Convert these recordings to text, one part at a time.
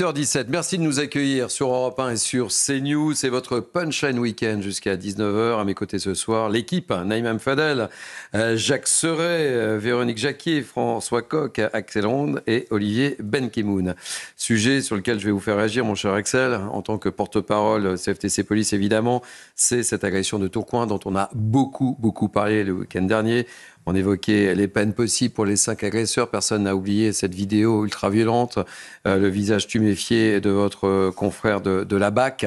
8h17, merci de nous accueillir sur Europe 1 et sur CNews. C'est votre Punchline Weekend jusqu'à 19h. À mes côtés ce soir, l'équipe, Naïma Mfadel, Jacques Serret, Véronique Jacquier, François Coq, Axel Ronde et Olivier Benkemoun. Sujet sur lequel je vais vous faire réagir, mon cher Axel, en tant que porte-parole CFTC Police évidemment, c'est cette agression de Tourcoing dont on a beaucoup parlé le week-end dernier. On évoquait les peines possibles pour les 5 agresseurs. Personne n'a oublié cette vidéo ultra-violente, le visage tuméfié de votre confrère de la BAC.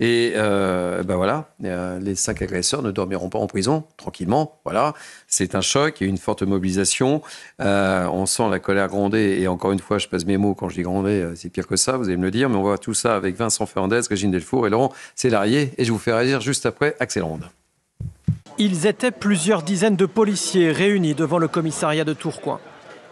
Et voilà, les 5 agresseurs ne dormiront pas en prison, tranquillement. Voilà, c'est un choc, il y a eu une forte mobilisation. On sent la colère gronder. Et encore une fois, je pèse mes mots quand je dis gronder, c'est pire que ça, vous allez me le dire. Mais on voit tout ça avec Vincent Fernandez, Régine Delfour et Laurent Sélarié. Et je vous fais réagir juste après Axel Ronde. Ils étaient plusieurs dizaines de policiers réunis devant le commissariat de Tourcoing.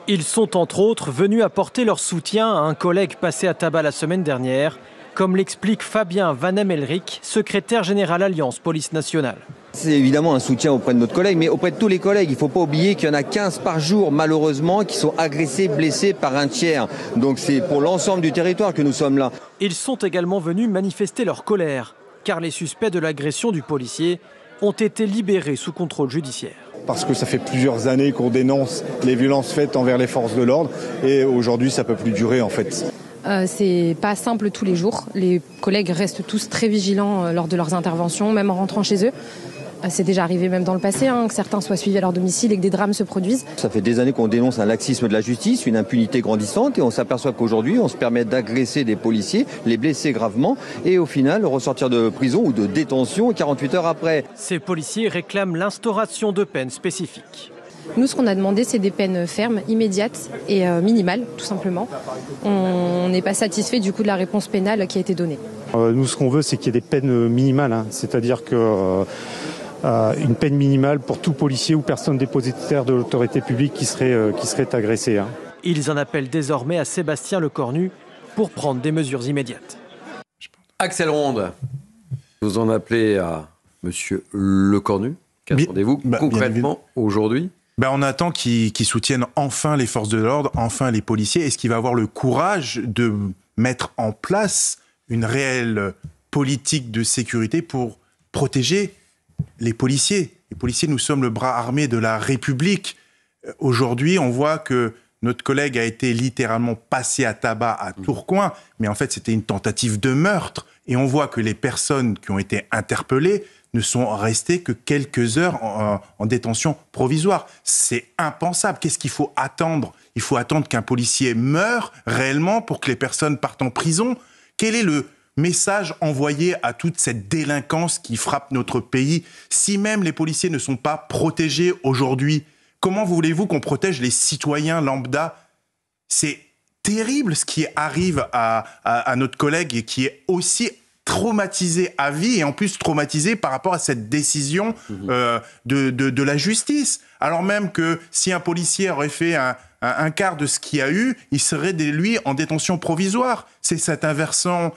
Ils sont entre autres venus apporter leur soutien à un collègue passé à tabac la semaine dernière, comme l'explique Fabien Vanem-Elric, secrétaire général Alliance Police Nationale. C'est évidemment un soutien auprès de notre collègue, mais auprès de tous les collègues. Il ne faut pas oublier qu'il y en a 15 par jour, malheureusement, qui sont agressés, blessés par un tiers. Donc c'est pour l'ensemble du territoire que nous sommes là. Ils sont également venus manifester leur colère, car les suspects de l'agression du policier ont été libérés sous contrôle judiciaire. Parce que ça fait plusieurs années qu'on dénonce les violences faites envers les forces de l'ordre et aujourd'hui ça ne peut plus durer en fait. C'est pas simple tous les jours. Les collègues restent tous très vigilants lors de leurs interventions, même en rentrant chez eux. C'est déjà arrivé même dans le passé, que certains soient suivis à leur domicile et que des drames se produisent. Ça fait des années qu'on dénonce un laxisme de la justice, une impunité grandissante et on s'aperçoit qu'aujourd'hui on se permet d'agresser des policiers, les blesser gravement et au final ressortir de prison ou de détention 48 heures après. Ces policiers réclament l'instauration de peines spécifiques. Nous, ce qu'on a demandé, c'est des peines fermes, immédiates et minimales, tout simplement. On n'est pas satisfait du coup de la réponse pénale qui a été donnée. Nous, ce qu'on veut, c'est qu'il y ait des peines minimales, c'est-à-dire que une peine minimale pour tout policier ou personne dépositaire de l'autorité publique qui serait agressé. Ils en appellent désormais à Sébastien Lecornu pour prendre des mesures immédiates. Axel Ronde, vous en appelez à Monsieur Lecornu. Qu'attendez-vous concrètement aujourd'hui ? On attend qu'ils soutiennent enfin les forces de l'ordre, enfin les policiers. Est-ce qu'il va avoir le courage de mettre en place une réelle politique de sécurité pour protéger les policiers? Les policiers, nous sommes le bras armé de la République. Aujourd'hui, on voit que notre collègue a été littéralement passé à tabac à Tourcoing, mais en fait, c'était une tentative de meurtre. Et on voit que les personnes qui ont été interpellées ne sont restées que quelques heures en détention provisoire. C'est impensable. Qu'est-ce qu'il faut attendre ? Il faut attendre qu'un policier meure réellement pour que les personnes partent en prison. Quel est le message envoyé à toute cette délinquance qui frappe notre pays? Si même les policiers ne sont pas protégés aujourd'hui, comment voulez-vous qu'on protège les citoyens lambda? C'est terrible ce qui arrive à notre collègue et qui est aussi traumatisé à vie et en plus traumatisé par rapport à cette décision de la justice. Alors même que si un policier aurait fait un quart de ce qu'il y a eu, il serait, lui, en détention provisoire. C'est cet inversement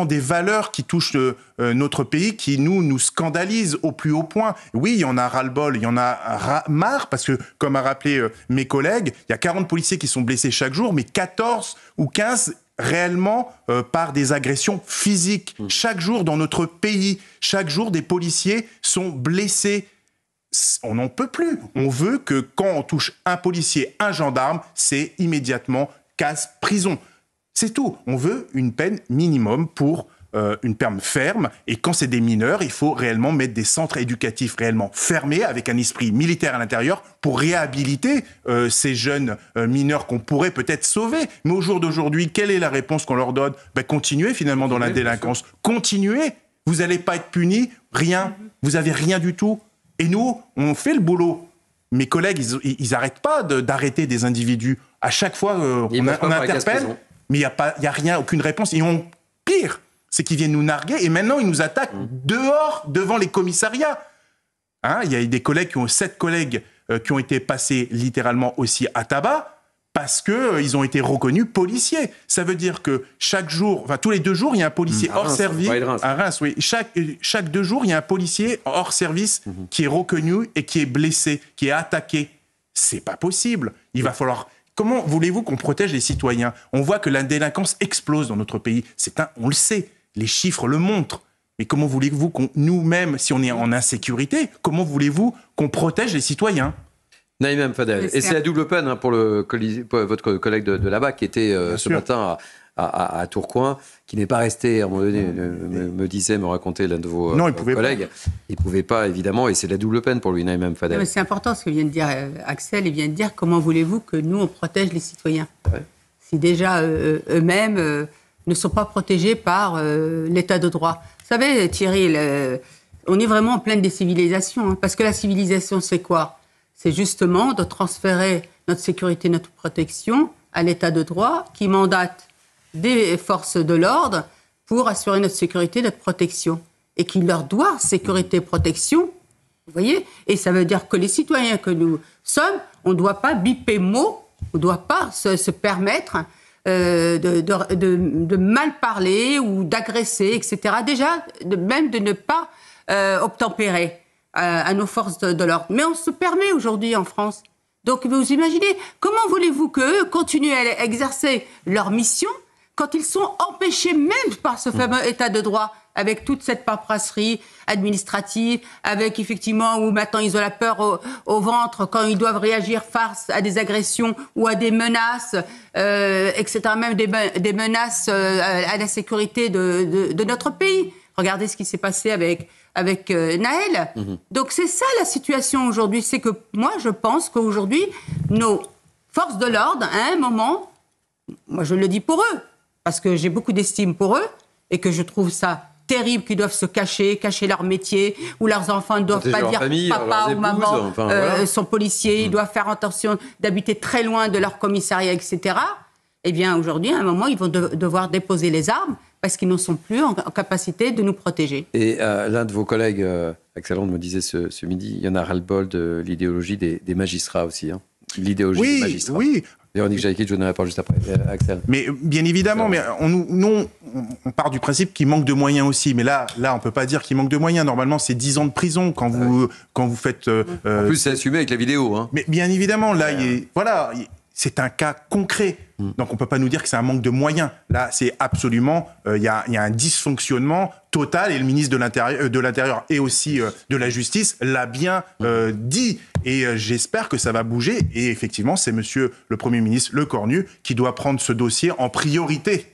des valeurs qui touchent notre pays, qui nous scandalise au plus haut point. Oui, il y en a ras-le-bol, il y en a marre, parce que, comme a rappelé mes collègues, il y a 40 policiers qui sont blessés chaque jour, mais 14 ou 15 réellement par des agressions physiques. Chaque jour dans notre pays, chaque jour des policiers sont blessés. On n'en peut plus. On veut que quand on touche un policier, un gendarme, c'est immédiatement casse-prison. C'est tout. On veut une peine minimum pour une peine ferme. Et quand c'est des mineurs, il faut réellement mettre des centres éducatifs réellement fermés avec un esprit militaire à l'intérieur pour réhabiliter ces jeunes mineurs qu'on pourrait peut-être sauver. Mais au jour d'aujourd'hui, quelle est la réponse qu'on leur donne ? Continuez finalement dans la délinquance. Continuez. Vous n'allez pas être punis. Rien. Vous n'avez rien du tout. Et nous, on fait le boulot. Mes collègues, ils n'arrêtent pas d'arrêter des individus. À chaque fois, on interpelle. Mais il n'y a rien, aucune réponse. Et pire, c'est qu'ils viennent nous narguer et maintenant ils nous attaquent dehors, devant les commissariats. Il y a des collègues 7 collègues qui ont été passés littéralement aussi à tabac parce qu'ils ont été reconnus policiers. Ça veut dire que chaque jour, tous les 2 jours, il y a un policier hors service. À Reims, oui. Chaque 2 jours, il y a un policier hors service qui est reconnu et qui est blessé, qui est attaqué. C'est pas possible. Il va falloir comment voulez-vous qu'on protège les citoyens? On voit que la délinquance explose dans notre pays. On le sait, les chiffres le montrent. Mais comment voulez-vous qu'on, nous-mêmes, si on est en insécurité, comment voulez-vous qu'on protège les citoyens? Naïm M. Fadel. Et c'est la double peine pour votre collègue de là-bas qui était ce matin à Tourcoing, qui n'est pas resté, à un moment donné, me racontait l'un de vos collègues. Il ne pouvait pas, évidemment, et c'est la double peine pour lui, Naïm M. Fadel. Non, mais c'est important ce que vient de dire Axel, il vient de dire comment voulez-vous que nous, on protège les citoyens si déjà eux-mêmes ne sont pas protégés par l'état de droit. Vous savez, Thierry, on est vraiment en pleine décivilisation, parce que la civilisation, c'est quoi? C'est justement de transférer notre sécurité, notre protection à l'état de droit qui mandate des forces de l'ordre pour assurer notre sécurité, notre protection. Et qui leur doit sécurité et protection, vous voyez? Et ça veut dire que les citoyens que nous sommes, on ne doit pas biper mot, on ne doit pas se permettre de mal parler ou d'agresser, etc. Déjà, même de ne pas obtempérer à nos forces de l'ordre. Mais on se permet aujourd'hui en France. Donc vous imaginez, comment voulez-vous qu'eux continuent à exercer leur mission quand ils sont empêchés même par ce fameux état de droit, avec toute cette paperasserie administrative, avec effectivement où maintenant ils ont la peur au ventre quand ils doivent réagir face à des agressions ou à des menaces, etc. Même des menaces à la sécurité de notre pays. Regardez ce qui s'est passé avec Naël. Donc c'est ça la situation aujourd'hui. C'est que moi je pense qu'aujourd'hui, nos forces de l'ordre, à un moment, moi je le dis pour eux, parce que j'ai beaucoup d'estime pour eux et que je trouve ça terrible qu'ils doivent se cacher leur métier, où leurs enfants ne doivent pas dire famille, papa ou maman sont policiers, ils doivent faire attention d'habiter très loin de leur commissariat, etc. Eh bien aujourd'hui, à un moment, ils vont devoir déposer les armes parce qu'ils ne sont plus en capacité de nous protéger. Et l'un de vos collègues, Axel Ronde, me disait ce midi, il y en a ras-le-bol de l'idéologie des magistrats aussi. Hein. L'idéologie des magistrats. Oui. Véronique Jacquier, je vous donnerai la parole juste après, Axel. Mais bien évidemment, mais on part du principe qu'il manque de moyens aussi. Mais là, on ne peut pas dire qu'il manque de moyens. Normalement, c'est 10 ans de prison quand vous faites... en plus, c'est assumé avec la vidéo. Hein. Mais bien évidemment, là, c'est un cas concret. Donc on ne peut pas nous dire que c'est un manque de moyens. Là, c'est absolument... Il y a un dysfonctionnement total, et le ministre de l'Intérieur et aussi de la Justice l'a bien dit. Et j'espère que ça va bouger. Et effectivement, c'est monsieur le Premier ministre Lecornu qui doit prendre ce dossier en priorité.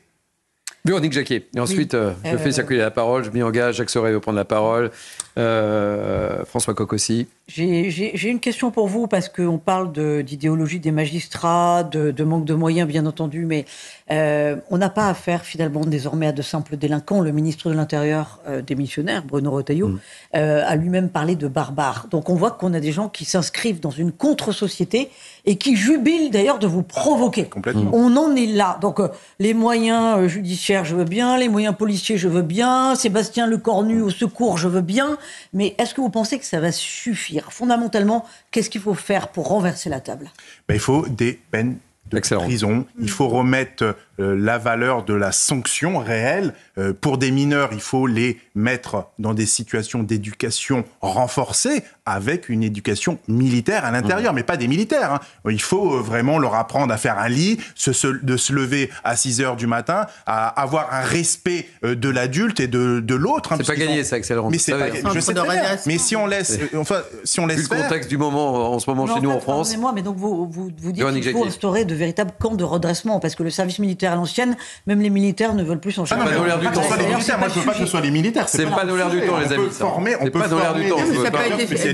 Véronique Jacquier. Et ensuite, je fais circuler la parole, je m'y engage, Jacques Serret veut prendre la parole, François Coq aussi. J'ai une question pour vous, parce qu'on parle d'idéologie des magistrats, de manque de moyens, bien entendu, mais on n'a pas affaire finalement désormais à de simples délinquants. Le ministre de l'Intérieur démissionnaire, Bruno Retailleau, a lui-même parlé de barbares. Donc on voit qu'on a des gens qui s'inscrivent dans une contre-société et qui jubilent d'ailleurs de vous provoquer. Complètement. On en est là. Donc les moyens judiciaires, je veux bien, les moyens policiers, je veux bien, Sébastien Lecornu au secours, je veux bien, mais est-ce que vous pensez que ça va suffire ? Fondamentalement, qu'est-ce qu'il faut faire pour renverser la table ? Il faut des peines de prison. Il faut remettre la valeur de la sanction réelle. Pour des mineurs, il faut les mettre dans des situations d'éducation renforcée avec une éducation militaire à l'intérieur, mais pas des militaires. Hein. Il faut vraiment leur apprendre à faire un lit, de se lever à 6 heures du matin, à avoir un respect de l'adulte et de l'autre. Hein, c'est pas gagné, ça, Axel Ronde. Mais c'est pas gagné. Je sais très bien. Mais si on laisse, vu le contexte du moment, en ce moment chez nous en France. Pardonnez-moi, mais donc vous dites qu'il faut instaurer de véritables camps de redressement, parce que le service militaire à l'ancienne, même les militaires ne veulent plus s'en charger. Moi, je veux pas que ce soit les militaires. C'est pas dans l'air du temps, les amis. On peut former ça peut être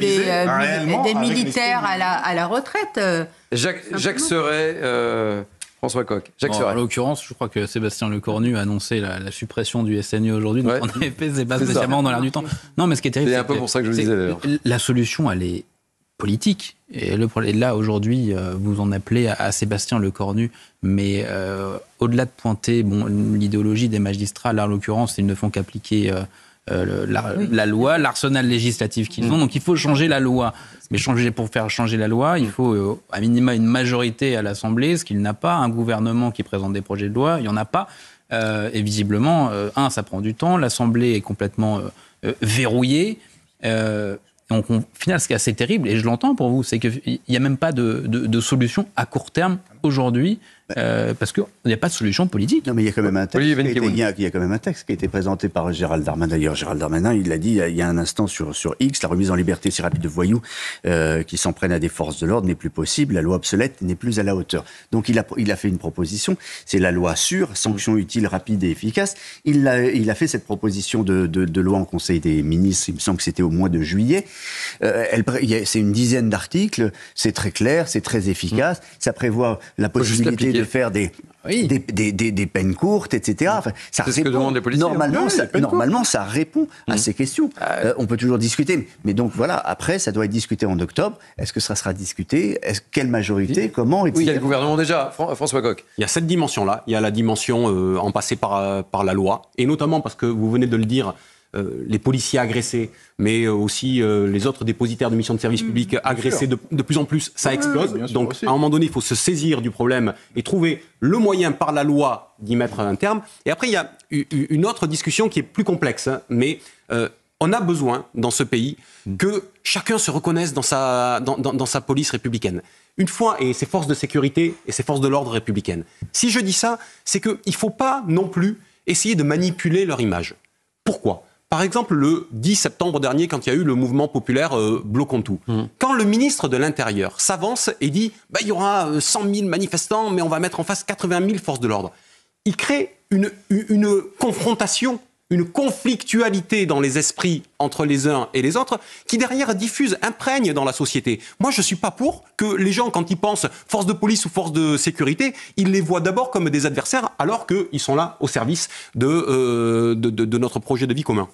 des militaires à la retraite. Jacques Serret, François Coq. En l'occurrence, je crois que Sébastien Lecornu a annoncé la suppression du SNU aujourd'hui. Donc, en effet, c'est pas spécialement dans l'air du temps. Non, mais ce qui est terrible, c'est un peu pour ça que je vous disais d'ailleurs. La solution, elle est politique. Et là, aujourd'hui, vous en appelez à Sébastien Lecornu, mais au-delà de pointer l'idéologie des magistrats, là, en l'occurrence, ils ne font qu'appliquer la loi, l'arsenal législatif qu'ils ont. Donc, il faut changer la loi. Mais pour faire changer la loi, il faut à minima une majorité à l'Assemblée, ce qu'il n'a pas. Un gouvernement qui présente des projets de loi, il n'y en a pas. Et visiblement, ça prend du temps. L'Assemblée est complètement verrouillée. Donc, au final, ce qui est assez terrible, et je l'entends pour vous, c'est qu'il n'y a même pas de solution à court terme aujourd'hui parce qu'il n'y a pas de solution politique. Non, mais il y a quand même un texte. Oui, il y a quand même un texte qui a été présenté par Gérald Darmanin. D'ailleurs, Gérald Darmanin, il l'a dit il y a un instant sur X, la remise en liberté si rapide de voyous qui s'en prennent à des forces de l'ordre n'est plus possible. La loi obsolète n'est plus à la hauteur. Donc, il a fait une proposition. C'est la loi sûre, sanction utile, rapide et efficace. Il a fait cette proposition de loi en Conseil des ministres. Il me semble que c'était au mois de juillet. C'est une dizaine d'articles. C'est très clair, c'est très efficace. Ça prévoit la possibilité de faire des peines courtes, etc. Enfin, ça c'est ce que demandent les policiers. Normalement, ça répond à ces questions. On peut toujours discuter. Mais donc voilà, après, ça doit être discuté en octobre. Est-ce que ça sera discuté? Quelle majorité? Comment? Oui, il y a le gouvernement déjà. François Coq. Il y a cette dimension-là. Il y a la dimension en passé par la loi. Et notamment parce que vous venez de le dire, les policiers agressés, mais aussi les autres dépositaires de missions de service public agressés de plus en plus, ça explose. Donc, à un moment donné, il faut se saisir du problème et trouver le moyen par la loi d'y mettre un terme. Et après, il y a une autre discussion qui est plus complexe, mais on a besoin, dans ce pays, que chacun se reconnaisse dans sa police républicaine. Une fois, et ses forces de sécurité et ses forces de l'ordre républicaines. Si je dis ça, c'est qu'il ne faut pas non plus essayer de manipuler leur image. Pourquoi ? Par exemple, le 10 septembre dernier, quand il y a eu le mouvement populaire Bloquons tout, quand le ministre de l'Intérieur s'avance et dit il y aura 100 000 manifestants, mais on va mettre en face 80 000 forces de l'ordre, il crée une confrontation, une conflictualité dans les esprits entre les uns et les autres, qui derrière diffuse, imprègne dans la société. Moi, je ne suis pas pour que les gens, quand ils pensent force de police ou force de sécurité, ils les voient d'abord comme des adversaires, alors qu'ils sont là au service de notre projet de vie commun.